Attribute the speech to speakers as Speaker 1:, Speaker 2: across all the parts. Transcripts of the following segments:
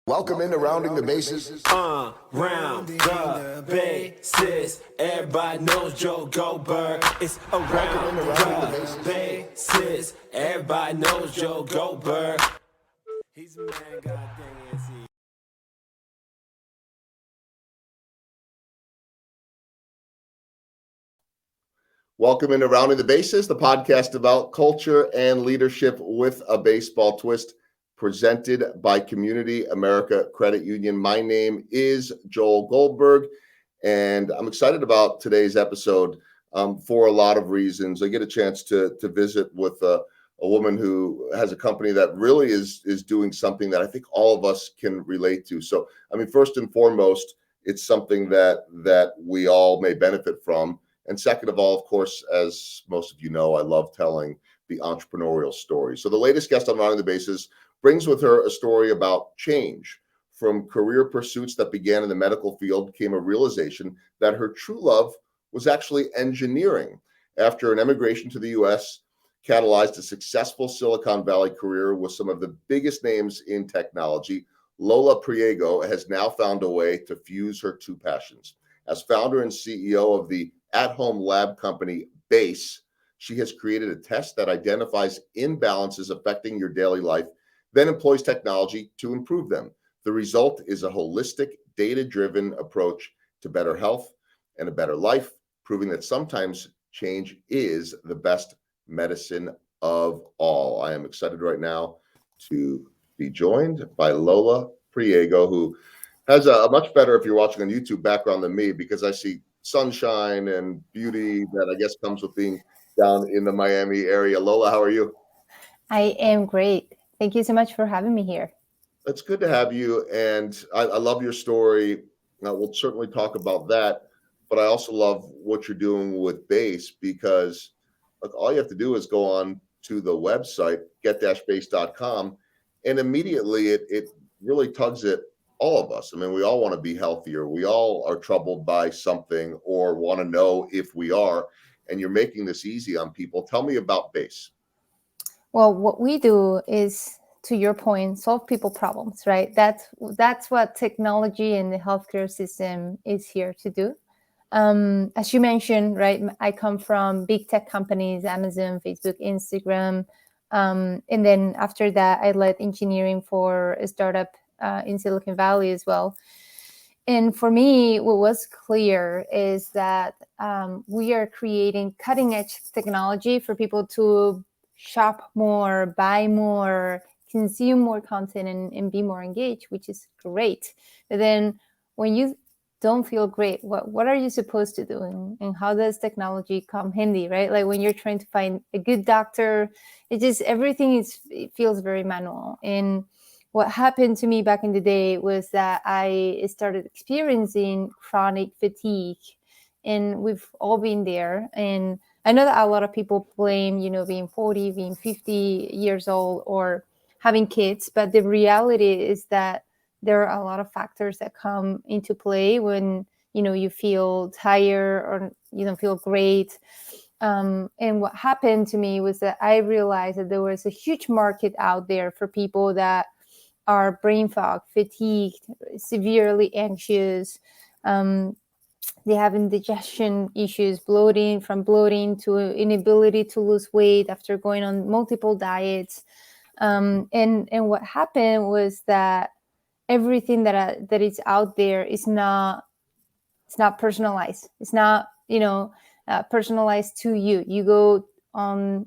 Speaker 1: Welcome into Rounding the Bases.
Speaker 2: Round the bases. Everybody knows Joe Goldberg. It's around the bases. Everybody knows Joe Goldberg. He's a man, god dang it.
Speaker 1: Welcome into Rounding the Bases, the podcast about culture and leadership with a baseball twist, presented by Community America Credit Union. My name is Joel Goldberg, and I'm excited about today's episode for a lot of reasons. I get a chance to visit with a woman who has a company that really is doing something that I think all of us can relate to. So, I mean, first and foremost, it's something that we all may benefit from. And second of all, of course, as most of you know, I love telling the entrepreneurial story. So the latest guest on Rounding the Bases brings with her a story about change. From career pursuits that began in the medical field came a realization that her true love was actually engineering. After an emigration to the U.S., catalyzed a successful Silicon Valley career with some of the biggest names in technology, Lola Priego has now found a way to fuse her two passions. As founder and CEO of the at-home lab company Base, she has created a test that identifies imbalances affecting your daily life, then employs technology to improve them. The result is a holistic, data-driven approach to better health and a better life, proving that sometimes change is the best medicine of all. I am excited right now to be joined by Lola Priego, who has a much better, if you're watching on YouTube, background than me, because I see sunshine and beauty that I guess comes with being down in the Miami area. Lola, how are you?
Speaker 3: I am great. Thank you so much for having me here.
Speaker 1: It's good to have you. And I love your story. We'll certainly talk about that. But I also love what you're doing with Base, because look, all you have to do is go on to the website, get-base.com, and immediately it really tugs at all of us. I mean, we all want to be healthier. We all are troubled by something or want to know if we are. And you're making this easy on people. Tell me about Base.
Speaker 3: Well, what we do is, to your point, solve people problems, right? That's what technology and the healthcare system is here to do. As you mentioned, right, I come from big tech companies, Amazon, Facebook, Instagram. And then after that, I led engineering for a startup in Silicon Valley as well. And for me, what was clear is that we are creating cutting edge technology for people to shop more, buy more, consume more content, and be more engaged, which is great. But then when you don't feel great, what are you supposed to do? And how does technology come handy, right? Like when you're trying to find a good doctor, it feels very manual. And what happened to me back in the day was that I started experiencing chronic fatigue, and we've all been there. And I know that a lot of people blame, being 40, being 50 years old, or having kids, but the reality is that there are a lot of factors that come into play when, you feel tired or you don't feel great. And what happened to me was that I realized that there was a huge market out there for people that are brain fog, fatigued, severely anxious. They have indigestion issues, from bloating to inability to lose weight after going on multiple diets. And what happened was that everything that is out there it's not personalized. It's not personalized to you. You go on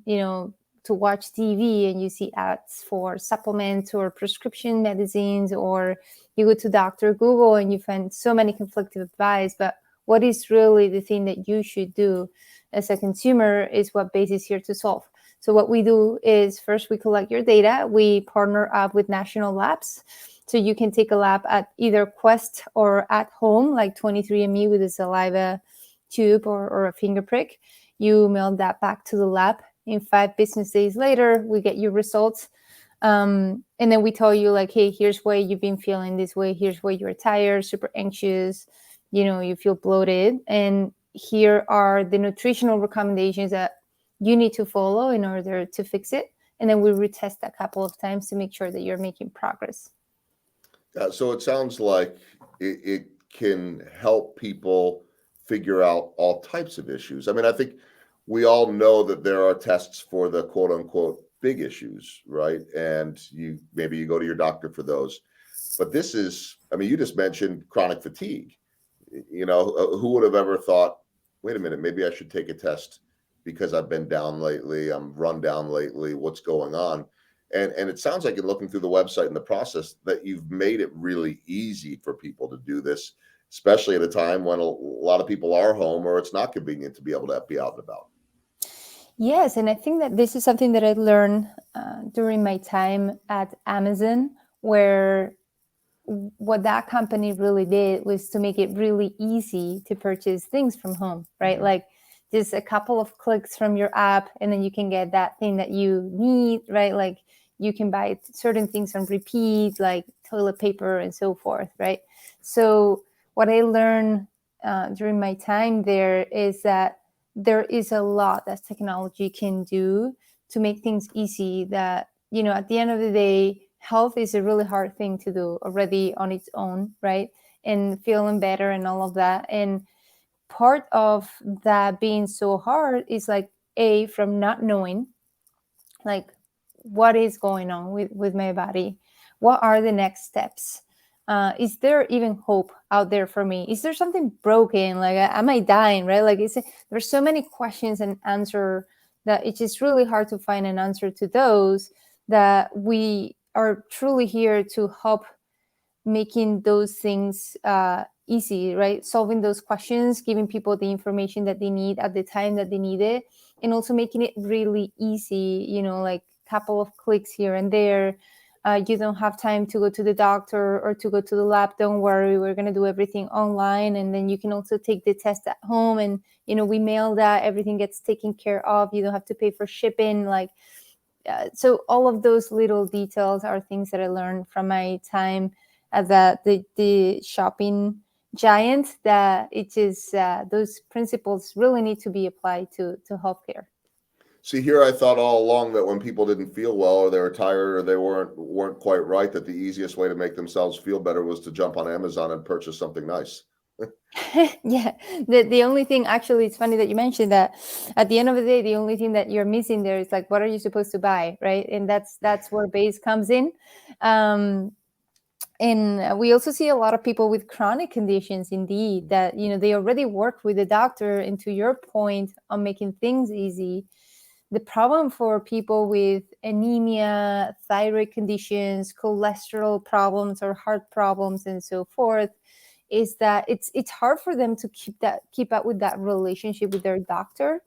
Speaker 3: to watch TV and you see ads for supplements or prescription medicines, or you go to Dr. Google and you find so many conflicting advice. But what is really the thing that you should do as a consumer is what Base is here to solve. So what we do is, first we collect your data. We partner up with national labs. So you can take a lab at either Quest or at home, like 23andMe with a saliva tube or a finger prick. You mail that back to the lab. In 5 business days later, we get your results. And then we tell you, like, hey, here's why you've been feeling this way. Here's why you're tired, super anxious, you feel bloated. And here are the nutritional recommendations that you need to follow in order to fix it. And then we retest a couple of times to make sure that you're making progress.
Speaker 1: So it sounds like it can help people figure out all types of issues. I mean, I think we all know that there are tests for the quote unquote big issues, right? And maybe you go to your doctor for those. But this is, I mean, you just mentioned chronic fatigue. Who would have ever thought, wait a minute, maybe I should take a test because I've been down lately, I'm run down lately, what's going on? And it sounds like in looking through the website and the process that you've made it really easy for people to do this, especially at a time when a lot of people are home or it's not convenient to be able to be out and about.
Speaker 3: Yes, and I think that this is something that I learned during my time at Amazon, where what that company really did was to make it really easy to purchase things from home, right?
Speaker 1: Mm-hmm.
Speaker 3: Like just a couple of clicks from your app, and then you can get that thing that you need, right? Like you can buy certain things on repeat, like toilet paper and so forth, right? So what I learned during my time there is that there is a lot that technology can do to make things easy. That, at the end of the day, health is a really hard thing to do already on its own, right? And feeling better and all of that. And part of that being so hard is like from not knowing, like, what is going on with my body? What are the next steps? Is there even hope out there for me? Is there something broken? Like, am I dying, right? Like, there's so many questions and answer that it's just really hard to find an answer to those, that we are truly here to help making those things easy, right? Solving those questions, giving people the information that they need at the time that they need it, and also making it really easy, like a couple of clicks here and there. You don't have time to go to the doctor or to go to the lab. Don't worry, we're going to do everything online. And then you can also take the test at home, and, we mail that, everything gets taken care of. You don't have to pay for shipping. Like, so all of those little details are things that I learned from my time at the shopping giant, that it is those principles really need to be applied to healthcare.
Speaker 1: See, here I thought all along that when people didn't feel well or they were tired or they weren't quite right, that the easiest way to make themselves feel better was to jump on Amazon and purchase something nice.
Speaker 3: Yeah, the only thing, actually, it's funny that you mentioned that. At the end of the day, the only thing that you're missing there is like, what are you supposed to buy, right? And that's where base comes in. And we also see a lot of people with chronic conditions, indeed, that they already work with the doctor. And to your point on making things easy, the problem for people with anemia, thyroid conditions, cholesterol problems, or heart problems, and so forth, is that it's hard for them to keep up with that relationship with their doctor.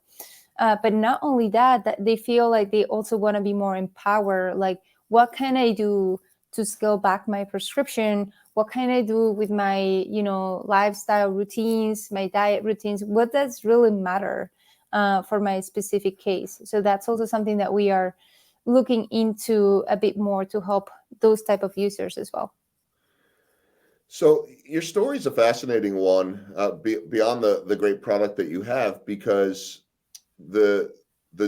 Speaker 3: But not only that they feel like they also want to be more empowered. Like, what can I do to scale back my prescription? What can I do with my lifestyle routines, my diet routines? What does really matter for my specific case? So that's also something that we are looking into a bit more to help those type of users as well.
Speaker 1: So your story is a fascinating one, beyond the great product that you have, because the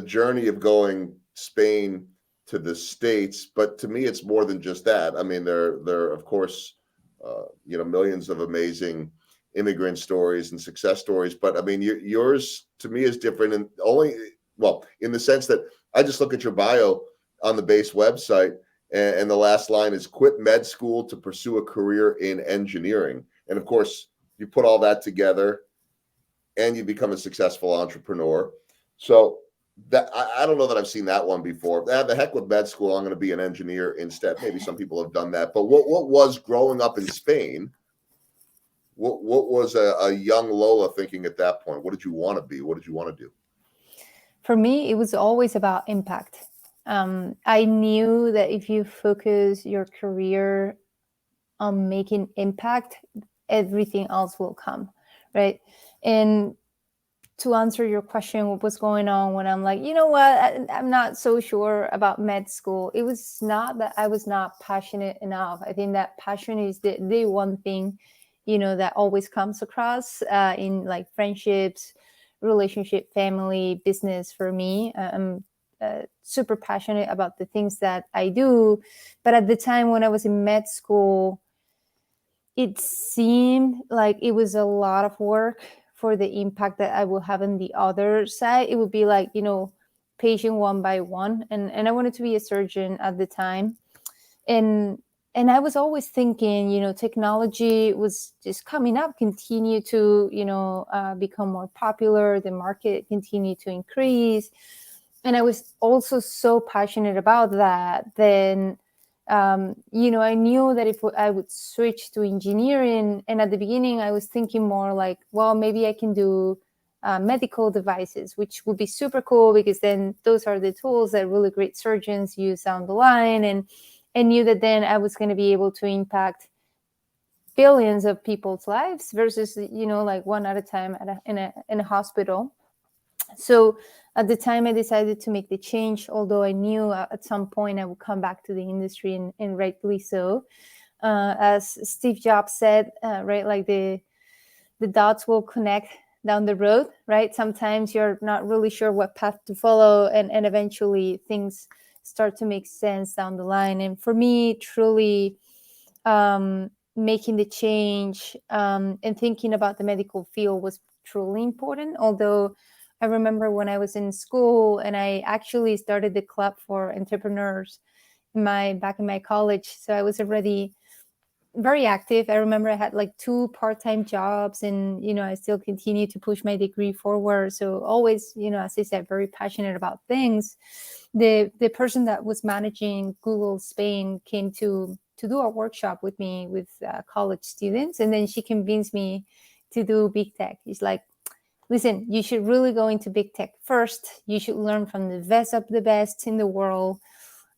Speaker 1: journey of going Spain to the States, but to me, it's more than just that. I mean, there of course, millions of amazing immigrant stories and success stories, but I mean, yours to me is different, and in the sense that I just look at your bio on the base website, and the last line is quit med school to pursue a career in engineering, and of course, you put all that together, and you become a successful entrepreneur. So that I don't know that I've seen that one before. The heck with med school, I'm going to be an engineer instead. Maybe some people have done that. But what was growing up in Spain? What was a young Lola thinking at that point? What did you want to be? What did you want to do?
Speaker 3: For me, it was always about impact. I knew that if you focus your career on making impact, everything else will come, right? And to answer your question, what was going on when I'm like, I'm not so sure about med school. It was not that I was not passionate enough. I think that passion is the one thing, that always comes across in like friendships, relationship, family, business. For me, I'm super passionate about the things that I do. But at the time when I was in med school, it seemed like it was a lot of work for the impact that I will have on the other side. It would be like, patient one by one. And I wanted to be a surgeon at the time. And I was always thinking, technology was just coming up, continue to, become more popular. The market continued to increase. And I was also so passionate about that. Then I knew that if I would switch to engineering, and at the beginning I was thinking more like, well, maybe I can do medical devices, which would be super cool, because then those are the tools that really great surgeons use down the line. And I knew that then I was going to be able to impact billions of people's lives versus, like one at a time in a hospital. So at the time I decided to make the change, although I knew at some point I would come back to the industry, and rightly so. As Steve Jobs said, right, like the dots will connect down the road, right? Sometimes you're not really sure what path to follow, and eventually things start to make sense down the line. And for me, truly, making the change and thinking about the medical field was truly important. Although I remember when I was in school, and I actually started the club for entrepreneurs back in my college, so I was already very active. I remember I had like 2 part-time jobs, and I still continue to push my degree forward. So always, as I said, very passionate about things. The person that was managing Google Spain came to do a workshop with me with college students, and then she convinced me to do big tech. It's like, listen, you should really go into big tech first. You should learn from the best of the best in the world,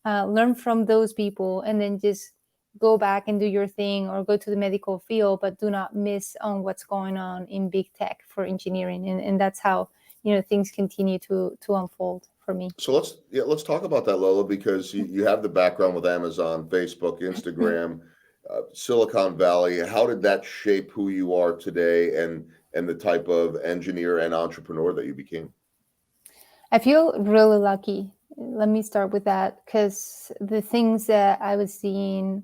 Speaker 3: learn from those people, and then just go back and do your thing, or go to the medical field, but do not miss on what's going on in big tech for engineering. And that's how, things continue to unfold for me.
Speaker 1: So let's talk about that, Lola, because you have the background with Amazon, Facebook, Instagram, Silicon Valley. How did that shape who you are today, and the type of engineer and entrepreneur that you became?
Speaker 3: I feel really lucky. Let me start with that, because the things that I was seeing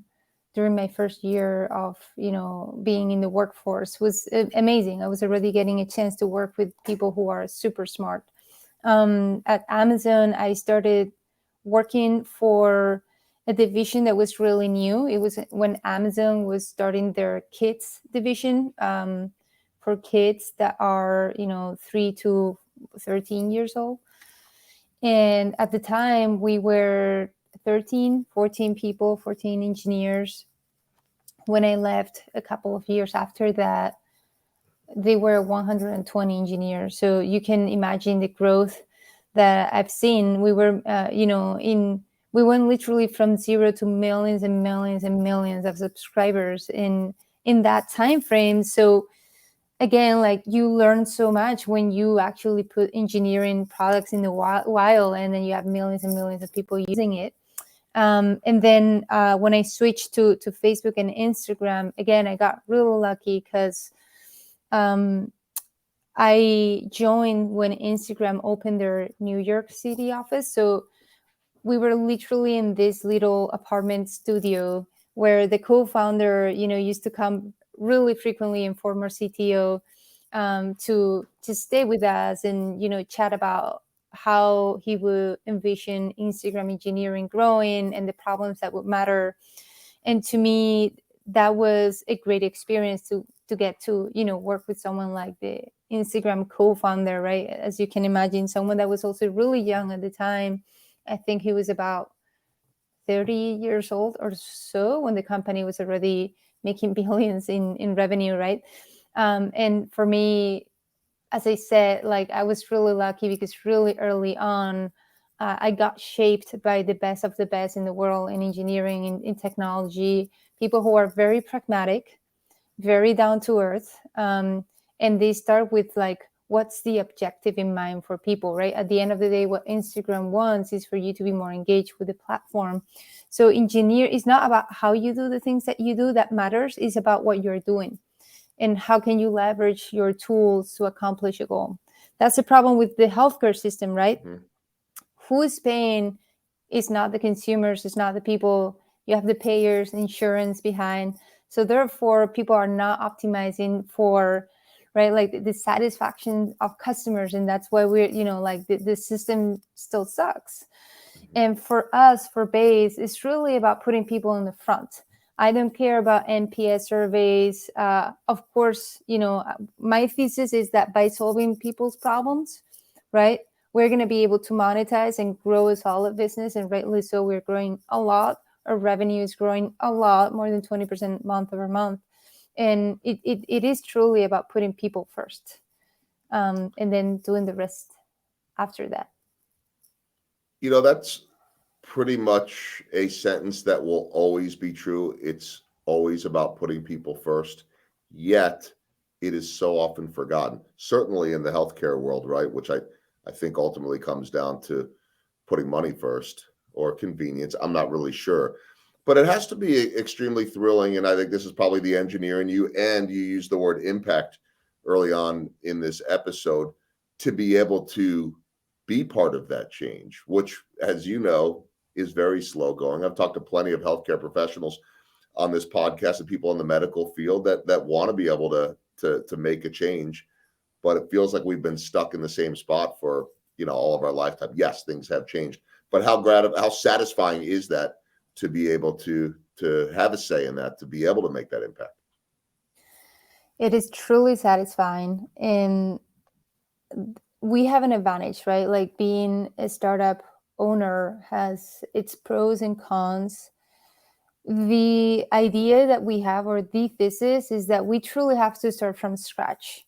Speaker 3: during my first year of, being in the workforce was amazing. I was already getting a chance to work with people who are super smart. At Amazon, I started working for a division that was really new. It was when Amazon was starting their kids division, for kids that are, 3 to 13 years old. And at the time, we were 14 people, 14 engineers. When I left a couple of years after that, they were 120 engineers. So you can imagine the growth that I've seen. We were, we went literally from zero to millions and millions and millions of subscribers in that time frame. So again, like, you learn so much when you actually put engineering products in the wild, and then you have millions and millions of people using it. And then when I switched to Facebook and Instagram, again, I got really lucky, because I joined when Instagram opened their New York City office. So we were literally in this little apartment studio where the co-founder, used to come really frequently, and former CTO, to stay with us and, chat about how he would envision Instagram engineering growing and the problems that would matter. And to me, that was a great experience to get to, work with someone like the Instagram co-founder, right? As you can imagine, someone that was also really young at the time. I think he was about 30 years old or so when the company was already making billions in revenue, right? And for me, as I said, like, I was really lucky, because really early on, I got shaped by the best of the best in the world in engineering, in technology, people who are very pragmatic, very down to earth. And they start with, like, what's the objective in mind for people, right? At the end of the day, what Instagram wants is for you to be more engaged with the platform. So engineer is not about how you do the things that you do that matters. It's about what you're doing and how can you leverage your tools to accomplish a goal. That's the problem with the healthcare system, right?
Speaker 1: Mm-hmm.
Speaker 3: Who is paying is not the consumers, it's not the people. You have the payers, insurance behind. So therefore, people are not optimizing for, right, like the satisfaction of customers, and that's why we're, like the system still sucks. And for us, for Base, it's really about putting people in the front. I don't care about NPS surveys. Of course, my thesis is that by solving people's problems, right, we're going to be able to monetize and grow a solid business. And rightly so, we're growing a lot. Our revenue is growing a lot, more than 20% month over month. And it is truly about putting people first, and then doing the rest after that.
Speaker 1: That's pretty much a sentence that will always be true. It's always about putting people first, yet it is so often forgotten, certainly in the healthcare world, right? Which I think ultimately comes down to putting money first or convenience. I'm not really sure. But it has to be extremely thrilling. And I think this is probably the engineer in you, and you used the word impact early on in this episode, to be able to be part of that change, which, as you know, is very slow going. I've talked to plenty of healthcare professionals on this podcast and people in the medical field that want to be able to make a change, but it feels like we've been stuck in the same spot for all of our lifetime. Yes, things have changed, but how satisfying is that to be able to have a say in that, to be able to make that impact?
Speaker 3: It is truly satisfying, and we have an advantage, right? Like being a startup owner has its pros and cons. The idea that we have, or the thesis, is that we truly have to start from scratch.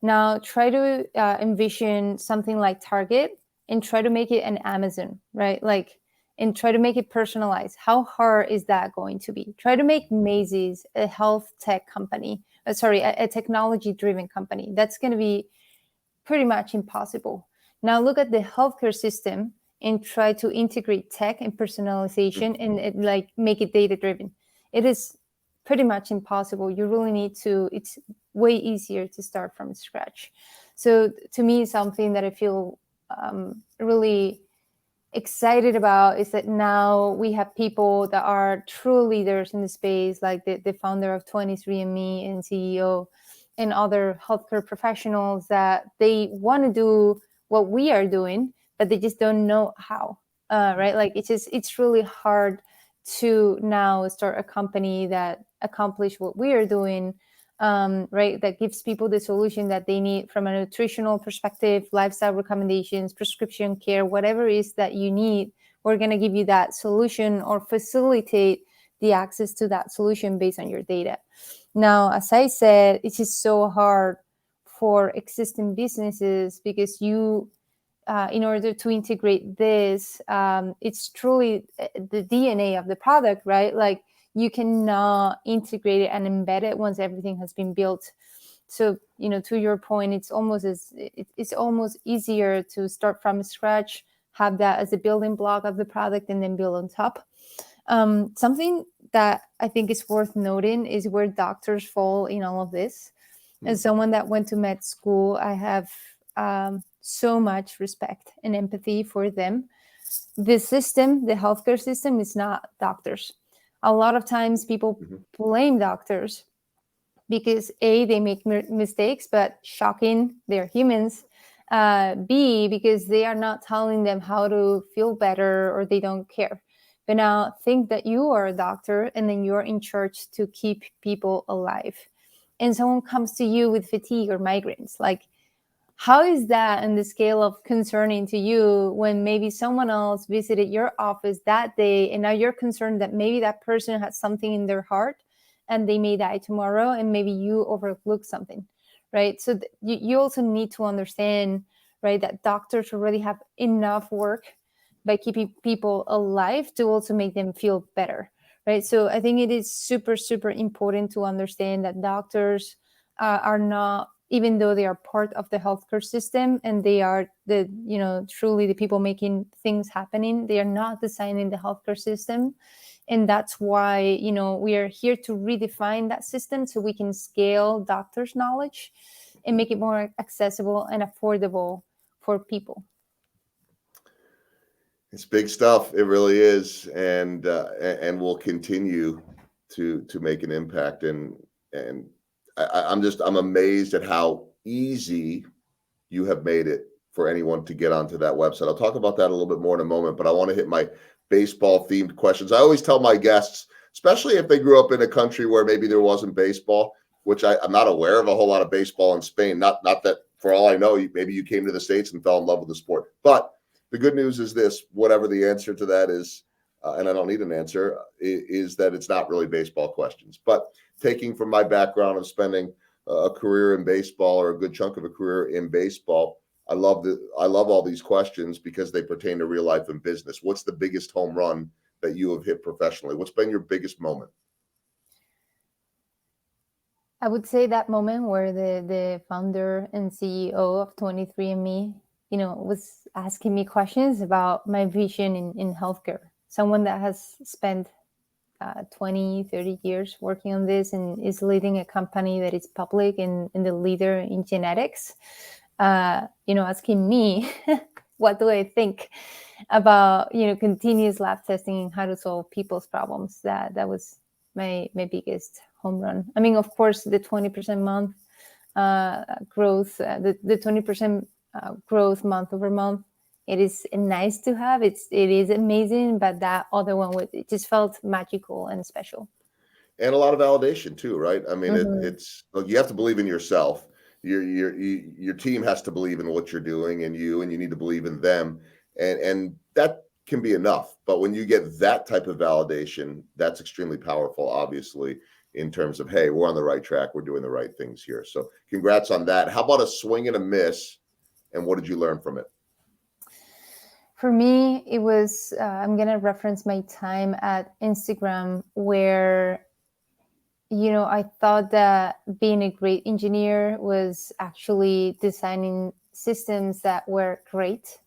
Speaker 3: Now, try to envision something like Target and try to make it an Amazon, right? Like, and try to make it personalized. How hard is that going to be? Try to make Macy's a health tech company, a technology-driven company. That's going to be pretty much impossible. Now look at the healthcare system and try to integrate tech and personalization and like make it data driven. It is pretty much impossible. You really need to, it's way easier to start from scratch. So to me, something that I feel really excited about is that now we have people that are true leaders in the space, like the founder of 23andMe and CEO, and other healthcare professionals, that they want to do what we are doing, but they just don't know how, right? Like it's really hard to now start a company that accomplish what we are doing, right? That gives people the solution that they need from a nutritional perspective, lifestyle recommendations, prescription care, whatever it is that you need. We're going to give you that solution or facilitate the access to that solution based on your data. Now, as I said, it is so hard for existing businesses because you, in order to integrate this, it's truly the DNA of the product, right? Like you cannot integrate it and embed it once everything has been built. So, to your point, it's almost easier to start from scratch, have that as a building block of the product, and then build on top. Something that I think is worth noting is where doctors fall in all of this. As someone that went to med school, I have so much respect and empathy for them. The system, the healthcare system, is not doctors. A lot of times people blame doctors because A, they make mistakes, but shocking, they're humans. B, because they are not telling them how to feel better, or they don't care. But now think that you are a doctor and then you're in charge to keep people alive. And someone comes to you with fatigue or migraines. Like, how is that on the scale of concerning to you when maybe someone else visited your office that day and now you're concerned that maybe that person had something in their heart and they may die tomorrow, and maybe you overlook something, right? So you also need to understand, right, that doctors already have enough work by keeping people alive to also make them feel better, right? So I think it is super, super important to understand that doctors are not, even though they are part of the healthcare system and they are truly the people making things happening, they are not designing the healthcare system. And that's why, we are here to redefine that system so we can scale doctors' knowledge and make it more accessible and affordable for people.
Speaker 1: It's big stuff. It really is, and we'll continue to make an impact. And I'm amazed at how easy you have made it for anyone to get onto that website. I'll talk about that a little bit more in a moment, but I want to hit my baseball themed questions. I always tell my guests, especially if they grew up in a country where maybe there wasn't baseball, which I'm not aware of a whole lot of baseball in Spain. Not that, for all I know, maybe you came to the States and fell in love with the sport. But the good news is this, whatever the answer to that is, and I don't need an answer, is that it's not really baseball questions. But taking from my background of spending a career in baseball, or a good chunk of a career in baseball, I love all these questions because they pertain to real life and business. What's the biggest home run that you have hit professionally? What's been your biggest moment?
Speaker 3: I would say that moment where the founder and CEO of 23andMe, was asking me questions about my vision in healthcare. Someone that has spent 20, 30 years working on this and is leading a company that is public and the leader in genetics, asking me, what do I think about, continuous lab testing and how to solve people's problems. That was my biggest home run. I mean, of course, the 20% month growth, the 20% growth month over month, it is nice to have. It is amazing, but that other one, it just felt magical and special.
Speaker 1: And a lot of validation too, right? I mean,
Speaker 3: Mm-hmm.
Speaker 1: it's look, you have to believe in yourself. Your team has to believe in what you're doing, and you need to believe in them, and that can be enough. But when you get that type of validation, that's extremely powerful, obviously, in terms of, hey, we're on the right track, we're doing the right things here. So congrats on that. How about a swing and a miss, and what did you learn from it?
Speaker 3: For me, it was, I'm going to reference my time at Instagram, where, I thought that being a great engineer was actually designing systems that were great.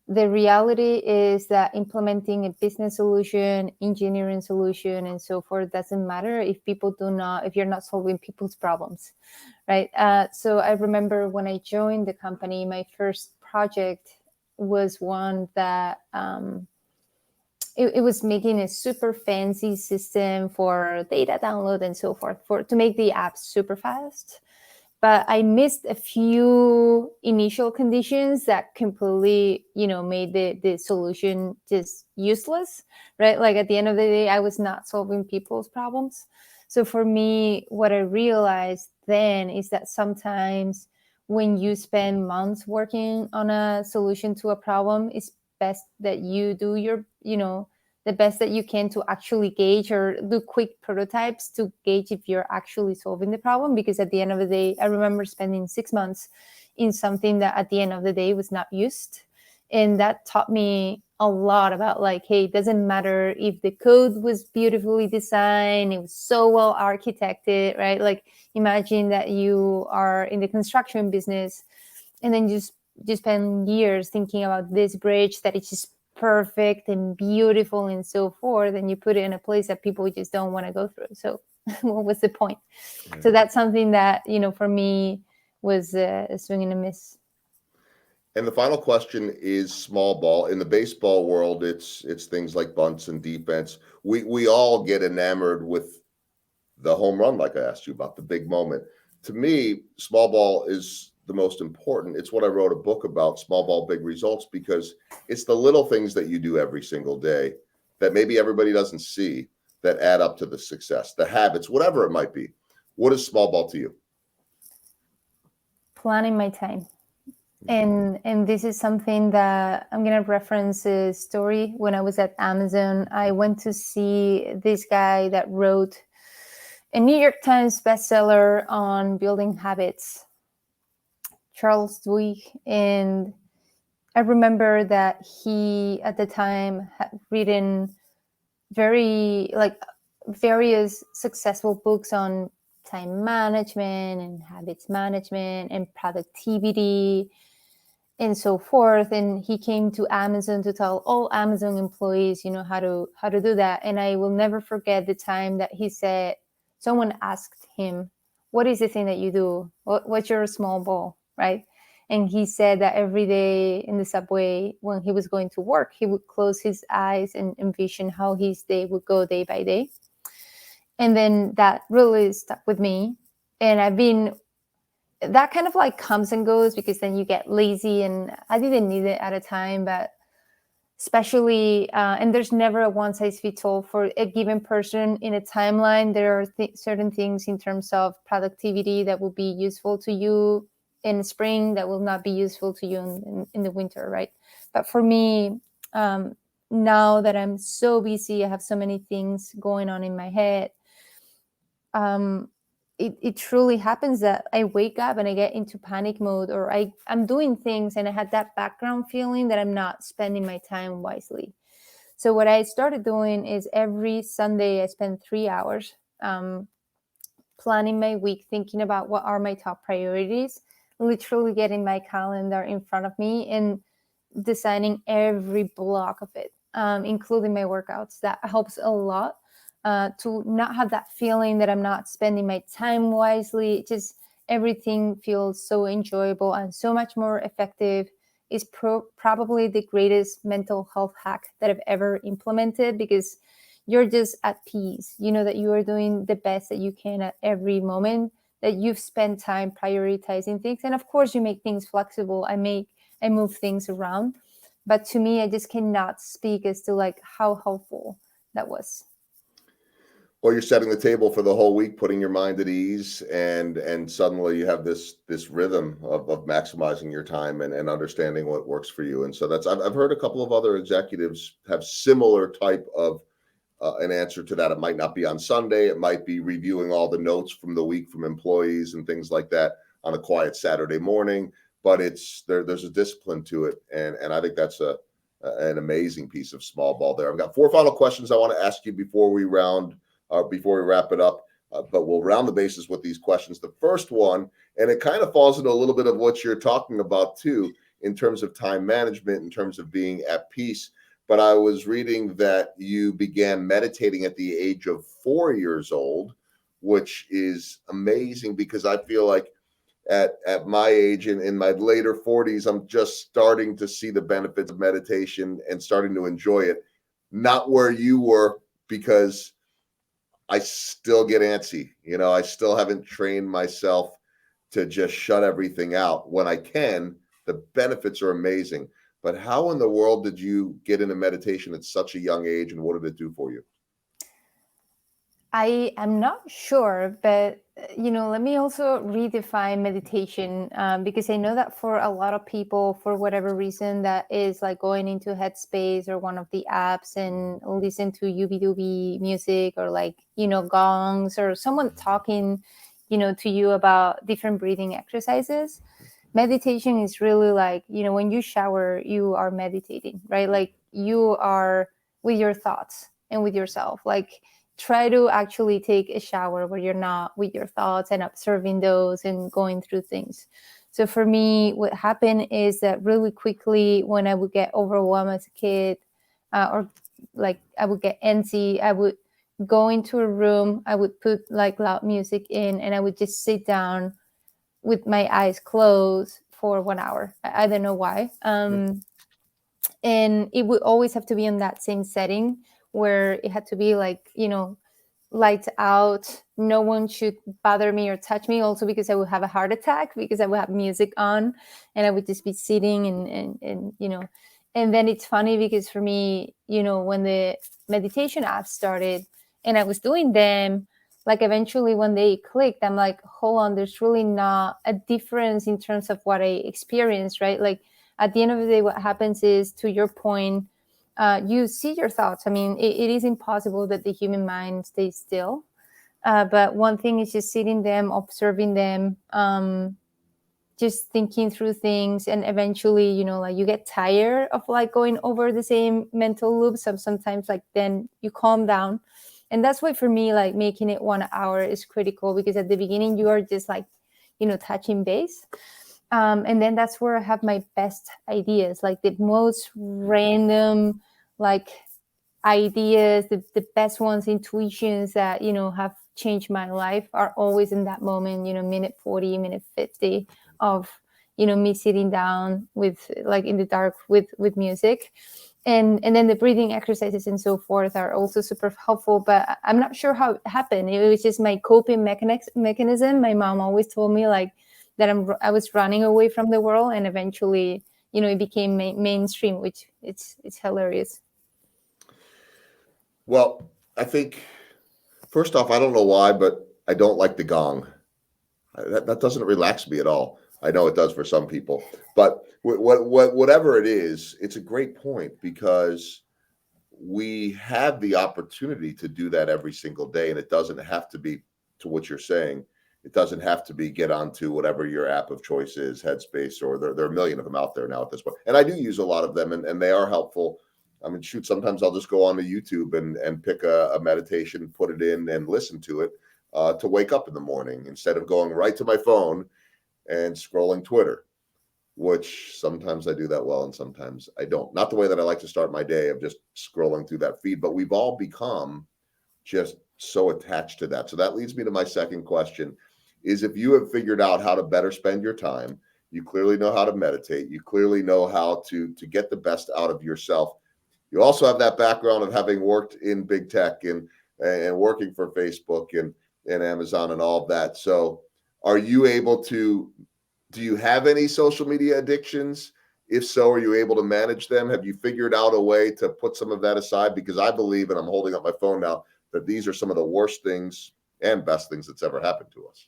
Speaker 3: The reality is that implementing a business solution, engineering solution, and so forth doesn't matter if you're not solving people's problems, right? So I remember when I joined the company, my first project was one that it was making a super fancy system for data download and so forth to make the app super fast. But I missed a few initial conditions that completely, made the solution just useless, right? Like at the end of the day, I was not solving people's problems. So for me, what I realized then is that sometimes when you spend months working on a solution to a problem, it's best that you do the best that you can to actually gauge or do quick prototypes to gauge if you're actually solving the problem. Because at the end of the day, I remember spending 6 months in something that at the end of the day was not used. And that taught me a lot about like, hey, it doesn't matter if the code was beautifully designed, it was so well architected, right? Like imagine that you are in the construction business and then you spend years thinking about this bridge that it's just perfect and beautiful and so forth, and you put it in a place that people just don't want to go through. So what was the point? Yeah. So that's something that, for me was a swing and a miss.
Speaker 1: And the final question is small ball. In the baseball world, it's things like bunts and defense. We all get enamored with the home run, like I asked you about, the big moment. To me, small ball is the most important. It's what I wrote a book about, Small Ball, Big Results, because it's the little things that you do every single day that maybe everybody doesn't see that add up to the success, the habits, whatever it might be. What is small ball to you?
Speaker 3: Planning my time. And this is something that I'm going to reference a story. When I was at Amazon, I went to see this guy that wrote a New York Times bestseller on building habits, Charles Duhigg. And I remember that he, at the time, had written various successful books on time management and habits management and productivity and so forth. And he came to Amazon to tell all Amazon employees, how to do that. And I will never forget the time that he said, someone asked him, what is the thing that you do? What's your small ball, right? And he said that every day in the subway, when he was going to work, he would close his eyes and envision how his day would go day by day. And then that really stuck with me. And that kind of like comes and goes, because then you get lazy, and I didn't need it at a time, but especially, and there's never a one size fits all for a given person in a timeline. There are certain things in terms of productivity that will be useful to you in spring that will not be useful to you in the winter, right? But for me, now that I'm so busy, I have so many things going on in my head, it truly happens that I wake up and I get into panic mode, or I'm doing things and I had that background feeling that I'm not spending my time wisely. So what I started doing is every Sunday I spend 3 hours planning my week, thinking about what are my top priorities, literally getting my calendar in front of me and designing every block of it, including my workouts. That helps a lot. To not have that feeling that I'm not spending my time wisely. Just everything feels so enjoyable and so much more effective. Is probably the greatest mental health hack that I've ever implemented, because you're just at peace. You know that you are doing the best that you can at every moment, that you've spent time prioritizing things. And of course, you make things flexible. I move things around. But to me, I just cannot speak as to like how helpful that was.
Speaker 1: Or you're setting the table for the whole week, putting your mind at ease, and suddenly you have this rhythm of maximizing your time and understanding what works for you. And so I've heard a couple of other executives have similar type of an answer to that. It might not be on Sunday. It might be reviewing all the notes from the week from employees and things like that on a quiet Saturday morning. But there's a discipline to it, and I think that's an amazing piece of small ball there. I've got 4 final questions I want to ask you before we wrap it up, but we'll round the bases with these questions. The first one, and it kind of falls into a little bit of what you're talking about too, in terms of time management, in terms of being at peace. But I was reading that you began meditating at the age of 4 years old, which is amazing, because I feel like at my age, in my later 40s, I'm just starting to see the benefits of meditation and starting to enjoy it. Not where you were, because I still get antsy. I still haven't trained myself to just shut everything out. When I can, the benefits are amazing. But how in the world did you get into meditation at such a young age, and what did it do for you?
Speaker 3: I am not sure, but let me also redefine meditation, because I know that for a lot of people, for whatever reason, that is like going into Headspace or one of the apps and listen to UB music, or like gongs, or someone talking to you about different breathing exercises. Meditation is really like, when you shower, you are meditating, right? Like you are with your thoughts and with yourself. Like, try to actually take a shower where you're not with your thoughts and observing those and going through things. So for me, what happened is that really quickly, when I would get overwhelmed as a kid, or like I would get antsy, I would go into a room, I would put like loud music in, and I would just sit down with my eyes closed for 1 hour. I don't know why. And it would always have to be in that same setting, where it had to be like, lights out. No one should bother me or touch me, also because I would have a heart attack, because I would have music on and I would just be sitting and and then it's funny, because for me, when the meditation apps started and I was doing them, like eventually when they clicked, I'm like, hold on, there's really not a difference in terms of what I experienced, right? Like at the end of the day, what happens is, to your point, you see your thoughts. I mean, it is impossible that the human mind stays still. But one thing is just sitting them, observing them, just thinking through things. And eventually, like you get tired of like going over the same mental loops. Sometimes like then you calm down. And that's why for me, like making it 1 hour is critical, because at the beginning you are just like, touching base. And then that's where I have my best ideas, like the most random, like ideas, the best ones, intuitions that, have changed my life are always in that moment, minute 40, minute 50 of, me sitting down with like in the dark with music. and then the breathing exercises and so forth are also super helpful, but I'm not sure how it happened. It was just my coping mechanism. My mom always told me like that I was running away from the world, and eventually, it became mainstream, which it's hilarious.
Speaker 1: Well, I think first off, I don't know why, but I don't like the gong. That doesn't relax me at all. I know it does for some people, but whatever it is, it's a great point because we have the opportunity to do that every single day, and it doesn't have to be, to what you're saying, it doesn't have to be get onto whatever your app of choice is, Headspace, or there are a million of them out there now at this point. And I do use a lot of them, and they are helpful. I mean, shoot, sometimes I'll just go on to YouTube and pick a meditation, put it in, and listen to it to wake up in the morning instead of going right to my phone and scrolling Twitter, which sometimes I do that well and sometimes I don't. Not the way that I like to start my day of just scrolling through that feed, but we've all become just so attached to that. So that leads me to my second question is, if you have figured out how to better spend your time, you clearly know how to meditate, you clearly know how to get the best out of yourself. You also have that background of having worked in big tech and working for Facebook and Amazon and all of that. So are you able to, do you have any social media addictions? If so, are you able to manage them? Have you figured out a way to put some of that aside? Because I believe, and I'm holding up my phone now, that these are some of the worst things and best things that's ever happened to us.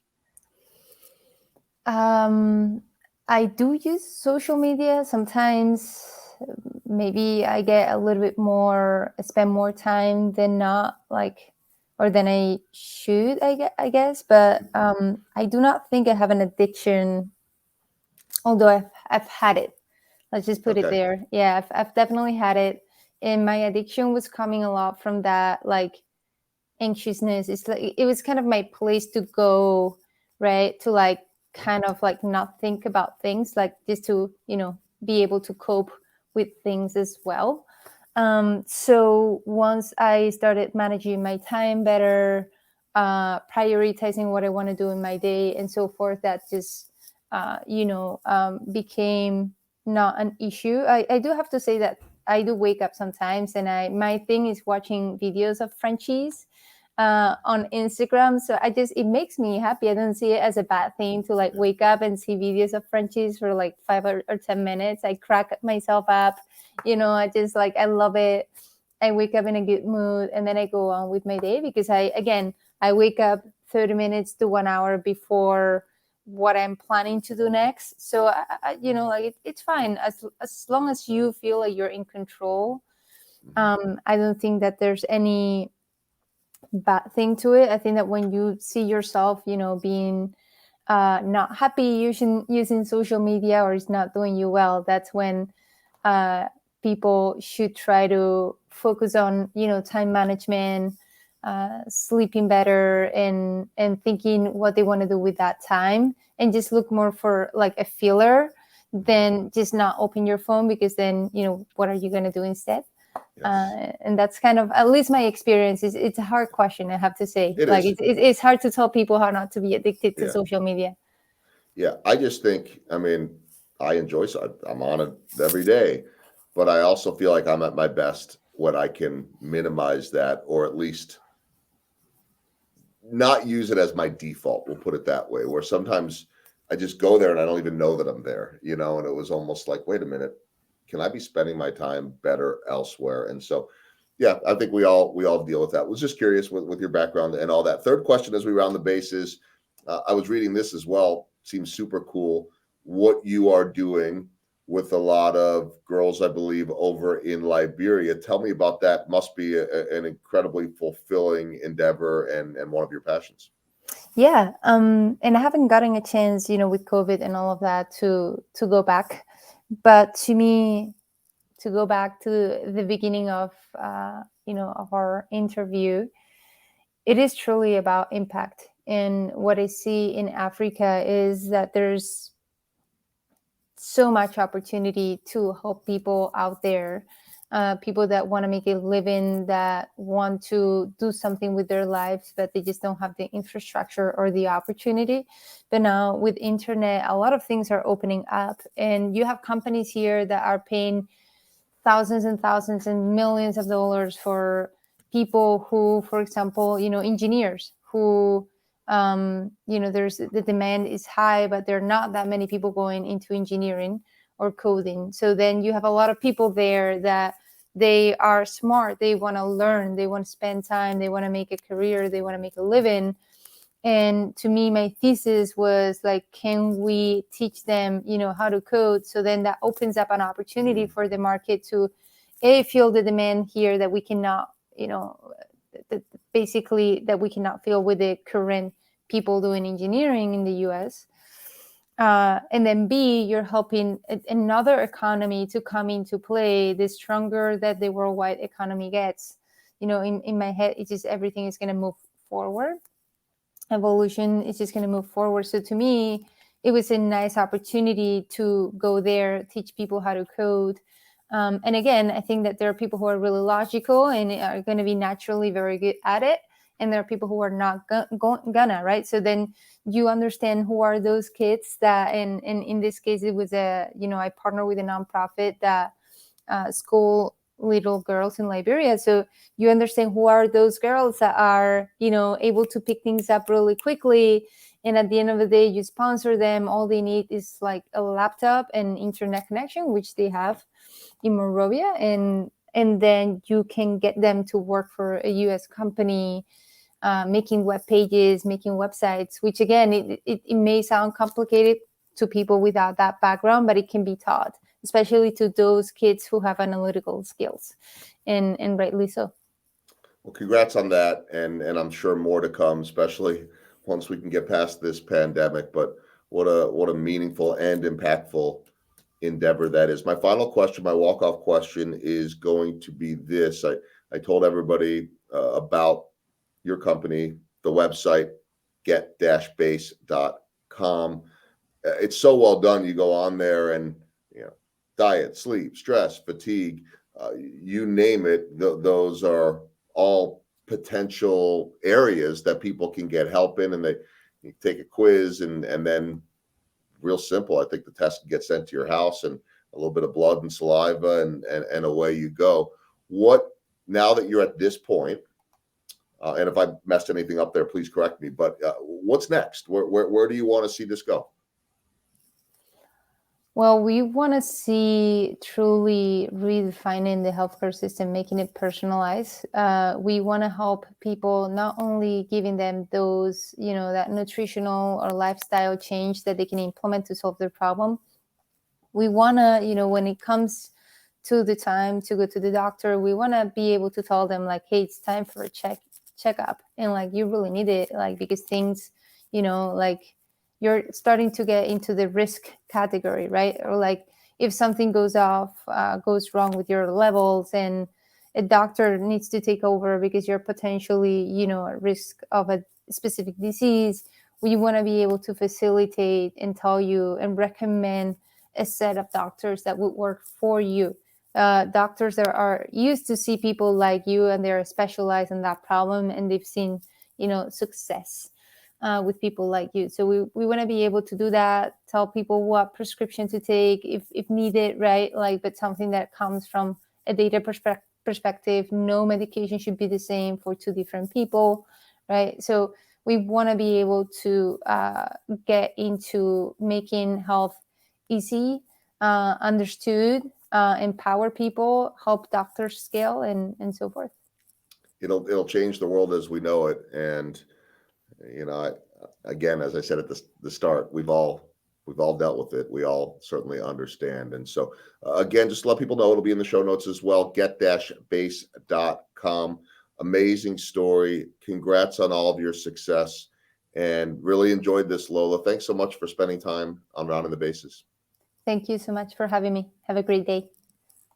Speaker 3: I do use social media sometimes. Maybe I get a little bit more, spend more time than not, like, or than I should, I guess. But I do not think I have an addiction, although I've had it. Let's just put it
Speaker 1: Okay.
Speaker 3: there. Yeah, I've definitely had it. And my addiction was coming a lot from that, like, anxiousness. It's like, it was kind of my place to go, right? To like, kind of like not think about things, like just to, be able to cope with things as well. So once I started managing my time better, prioritizing what I want to do in my day and so forth, that just, became not an issue. I do have to say that I do wake up sometimes, and my thing is watching videos of Frenchies on Instagram. So it makes me happy. I don't see it as a bad thing to like wake up and see videos of Frenchies for like 5 or 10 minutes. I crack myself up, I just like, I love it. I wake up in a good mood, and then I go on with my day because I wake up 30 minutes to 1 hour before what I'm planning to do next. So like it's fine as long as you feel like you're in control. I don't think that there's any bad thing to it. I think that when you see yourself, being not happy using social media, or it's not doing you well, that's when people should try to focus on, time management, sleeping better, and thinking what they want to do with that time, and just look more for like a filler than just not open your phone, because then, what are you going to do instead?
Speaker 1: Yes.
Speaker 3: And that's kind of, at least my experience, is it's a hard question, I have to say.
Speaker 1: It
Speaker 3: Like
Speaker 1: is.
Speaker 3: it's hard to tell people how not to be addicted to
Speaker 1: Yeah.
Speaker 3: social media.
Speaker 1: Yeah. I just think, I mean, I enjoy, I'm on it every day, but I also feel like I'm at my best when I can minimize that, or at least not use it as my default. We'll put it that way, where sometimes I just go there and I don't even know that I'm there, and it was almost like, wait a minute, can I be spending my time better elsewhere? And so, yeah, I think we all deal with that. Was just curious with your background and all that. Third question as we round the bases, I was reading this as well. Seems super cool what you are doing with a lot of girls, I believe, over in Liberia. Tell me about that. Must be an incredibly fulfilling endeavor and one of your passions.
Speaker 3: Yeah. And I haven't gotten a chance, with COVID and all of that, to go back. But to me, to go back to the beginning of of our interview, it is truly about impact. And what I see in Africa is that there's so much opportunity to help people out there, people that want to make a living, that want to do something with their lives, but they just don't have the infrastructure or the opportunity. But now with internet, a lot of things are opening up, and you have companies here that are paying thousands and thousands and millions of dollars for people who, for example, engineers who, there's the demand is high, but there are not that many people going into engineering or coding. So then you have a lot of people there that they are smart, they want to learn, they want to spend time, they want to make a career, they want to make a living. And to me, my thesis was like, can we teach them, how to code? So then that opens up an opportunity for the market to feel the demand here that we cannot, basically that we cannot feel with the current people doing engineering in the US. And then B, you're helping another economy to come into play. The stronger that the worldwide economy gets, in my head, it's just everything is going to move forward. Evolution is just going to move forward. So to me, it was a nice opportunity to go there, teach people how to code. And again, I think that there are people who are really logical and are going to be naturally very good at it. And there are people who are not gonna, right? So then you understand who are those kids that, and in this case, it was I partner with a nonprofit that school little girls in Liberia. So you understand who are those girls that are, able to pick things up really quickly. And at the end of the day, you sponsor them. All they need is like a laptop and internet connection, which they have in Monrovia. And then you can get them to work for a US company, making web pages, making websites, which again, it may sound complicated to people without that background, but it can be taught, especially to those kids who have analytical skills, and rightly so.
Speaker 1: Well, congrats on that, and I'm sure more to come, especially once we can get past this pandemic. But what a meaningful and impactful endeavor that is. My final question, my walk-off question, is going to be this. I told everybody about your company, the website, get-base.com. It's so well done. You go on there and, diet, sleep, stress, fatigue, you name it. Those are all potential areas that people can get help in, and you take a quiz, and then real simple. I think the test can get sent to your house, and a little bit of blood and saliva, and away you go. Now that you're at this point, and if I messed anything up there, please correct me. But what's next? Where do you want to see this go?
Speaker 3: Well, we want to see truly redefining the healthcare system, making it personalized. We want to help people, not only giving them those, that nutritional or lifestyle change that they can implement to solve their problem. We want to, when it comes to the time to go to the doctor, we want to be able to tell them like, hey, it's time for a checkup, and like, you really need it, like, because things, like, you're starting to get into the risk category, right? Or like, if something goes wrong with your levels, and a doctor needs to take over because you're potentially, at risk of a specific disease, we want to be able to facilitate and tell you and recommend a set of doctors that would work for you. Doctors that are used to see people like you, and they're specialized in that problem, and they've seen, success with people like you. So we want to be able to do that, tell people what prescription to take if needed, right? Like, but something that comes from a data perspective. No medication should be the same for two different people, right? So we want to be able to get into making health easy, understood, empower people, help doctors scale, and so forth.
Speaker 1: It'll change the world as we know it. And again, as I said at the start, we've all dealt with it. We all certainly understand. And so again, just to let people know, it'll be in the show notes as well. Get-base.com. Amazing story. Congrats on all of your success, and really enjoyed this, Lola. Thanks so much for spending time on Rounding the Bases.
Speaker 3: Thank you so much for having me. Have a great day.